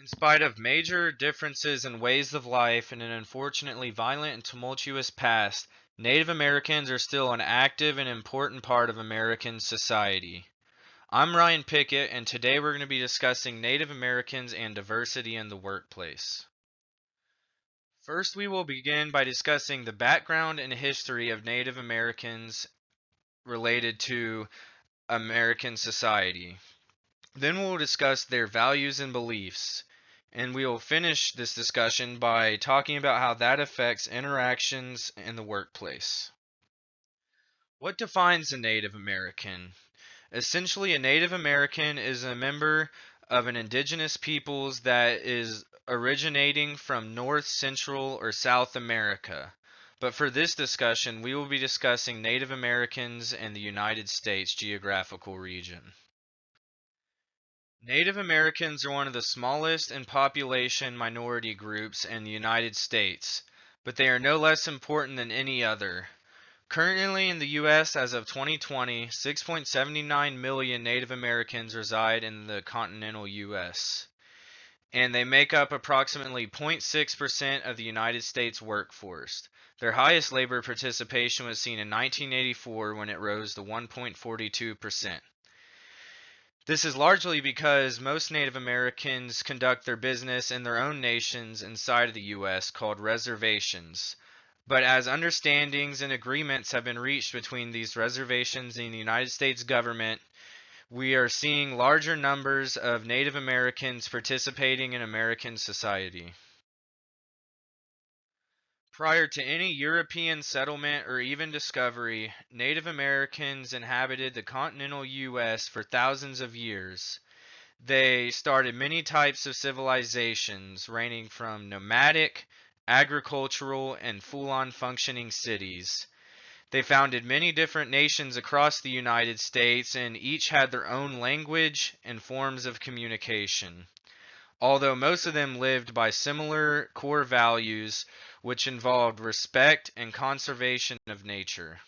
In spite of major differences in ways of life and an unfortunately violent and tumultuous past, Native Americans are still an active and important part of American society. I'm Ryan Pickett, and today we're going to be discussing Native Americans and diversity in the workplace. First, we will begin by discussing the background and history of Native Americans related to American society. Then we'll discuss their values and beliefs. And we will finish this discussion by talking about how that affects interactions in the workplace. What defines a Native American? Essentially, a Native American is a member of an indigenous peoples that is originating from North, Central, or South America. But for this discussion, we will be discussing Native Americans in the United States geographical region. Native Americans are one of the smallest in population minority groups in the United States, but they are no less important than any other. Currently in the U.S. as of 2020, 6.79 million Native Americans reside in the continental U.S., and they make up approximately 0.6% of the United States workforce. Their highest labor participation was seen in 1984 when it rose to 1.42%. This is largely because most Native Americans conduct their business in their own nations inside of the U.S. called reservations. But as understandings and agreements have been reached between these reservations and the United States government, we are seeing larger numbers of Native Americans participating in American society. Prior to any European settlement or even discovery, Native Americans inhabited the continental U.S. for thousands of years. They started many types of civilizations, ranging from nomadic, agricultural, and full-on functioning cities. They founded many different nations across the United States, and each had their own language and forms of communication. Although most of them lived by similar core values, which involved respect and conservation of nature.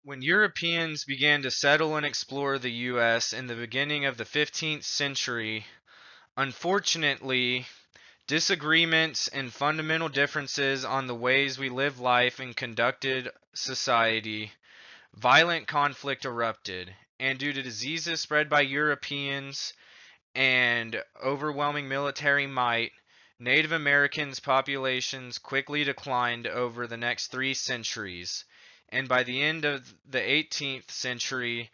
When Europeans began to settle and explore the U.S. in the beginning of the 15th century, unfortunately, disagreements and fundamental differences on the ways we live life and conducted society, violent conflict erupted, and due to diseases spread by Europeans and overwhelming military might, Native Americans' populations quickly declined over the next 3 centuries, and by the end of the 18th century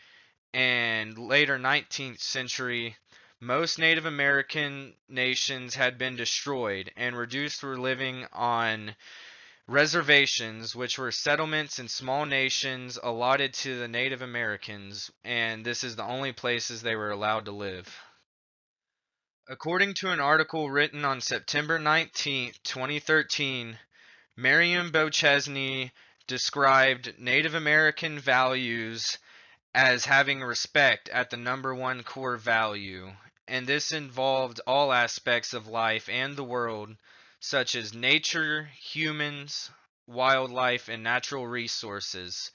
and later 19th century, most Native American nations had been destroyed and reduced to living on reservations, which were settlements in small nations allotted to the Native Americans, and this is the only places they were allowed to live. According to an article written on September 19, 2013, Merriam Bochesney described Native American values as having respect at the number one core value, and this involved all aspects of life and the world, such as nature, humans, wildlife, and natural resources.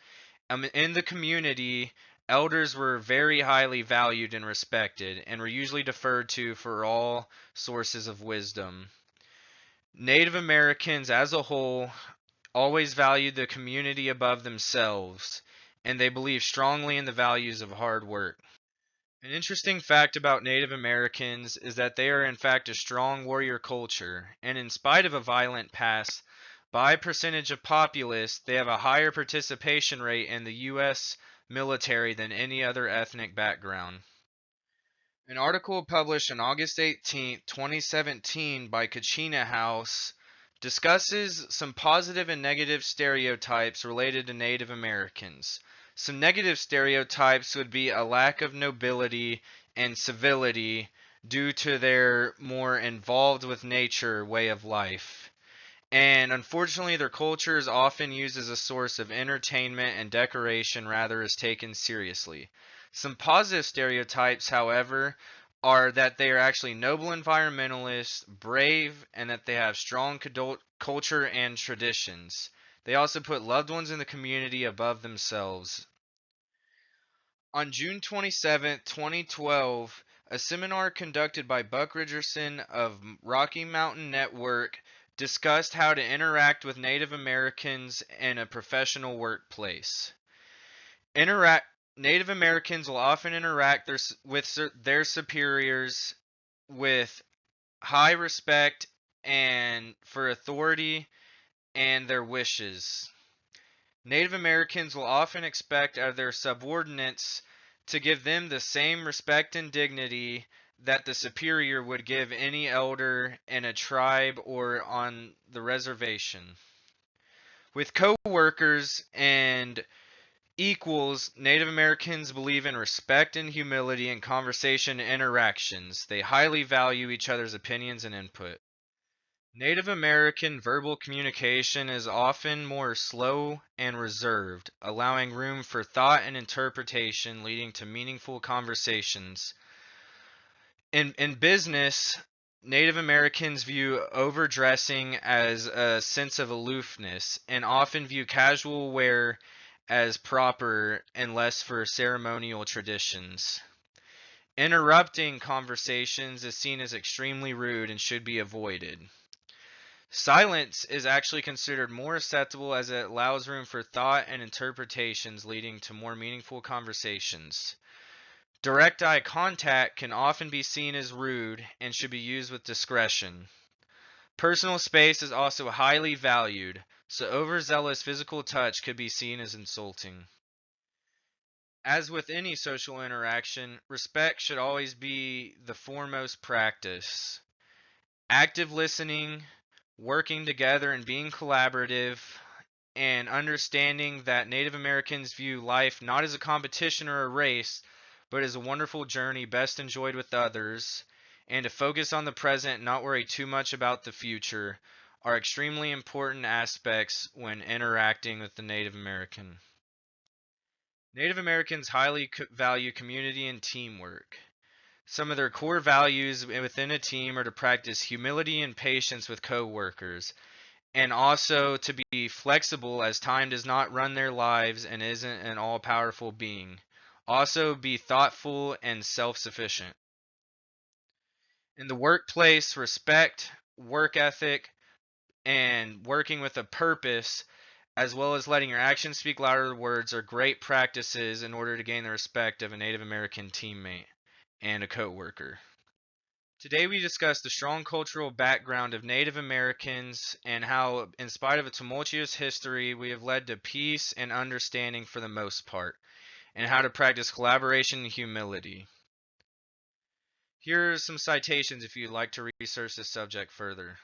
In the community, elders were very highly valued and respected, and were usually deferred to for all sources of wisdom. Native Americans as a whole always valued the community above themselves, and they believed strongly in the values of hard work. An interesting fact about Native Americans is that they are in fact a strong warrior culture, and in spite of a violent past, by percentage of populace, they have a higher participation rate in the U.S. military than any other ethnic background. An article published on August 18, 2017 by Kachina House discusses some positive and negative stereotypes related to Native Americans. Some negative stereotypes would be a lack of nobility and civility due to their more involved with nature way of life. And unfortunately, their culture is often used as a source of entertainment and decoration rather as taken seriously. Some positive stereotypes, however, are that they are actually noble environmentalists, brave, and that they have strong culture and traditions. They also put loved ones in the community above themselves. On June 27, 2012, A seminar conducted by Buck Richardson of Rocky Mountain Network discussed how to interact with Native Americans in a professional workplace. Interact Native Americans will often interact with their superiors with high respect and for authority and their wishes. Native Americans will often expect of their subordinates to give them the same respect and dignity that the superior would give any elder in a tribe or on the reservation. With co-workers and equals, Native Americans believe in respect and humility in conversation and interactions. They highly value each other's opinions and input. Native American verbal communication is often more slow and reserved, allowing room for thought and interpretation, leading to meaningful conversations. In business, Native Americans view overdressing as a sense of aloofness and often view casual wear as proper and less for ceremonial traditions. Interrupting conversations is seen as extremely rude and should be avoided. Silence is actually considered more acceptable as it allows room for thought and interpretations, leading to more meaningful conversations. Direct eye contact can often be seen as rude and should be used with discretion. Personal space is also highly valued, so overzealous physical touch could be seen as insulting. As with any social interaction, respect should always be the foremost practice. Active listening, working together and being collaborative, and understanding that Native Americans view life not as a competition or a race, but as a wonderful journey best enjoyed with others, and to focus on the present and not worry too much about the future are extremely important aspects when interacting with the Native American. Native Americans highly value community and teamwork. Some of their core values within a team are to practice humility and patience with coworkers, and also to be flexible as time does not run their lives and isn't an all-powerful being. Also be thoughtful and self-sufficient. In the workplace, respect, work ethic, and working with a purpose, as well as letting your actions speak louder than words, are great practices in order to gain the respect of a Native American teammate and a coworker. Today we discuss the strong cultural background of Native Americans and how, in spite of a tumultuous history, we have led to peace and understanding for the most part, and how to practice collaboration and humility. Here are some citations if you'd like to research this subject further.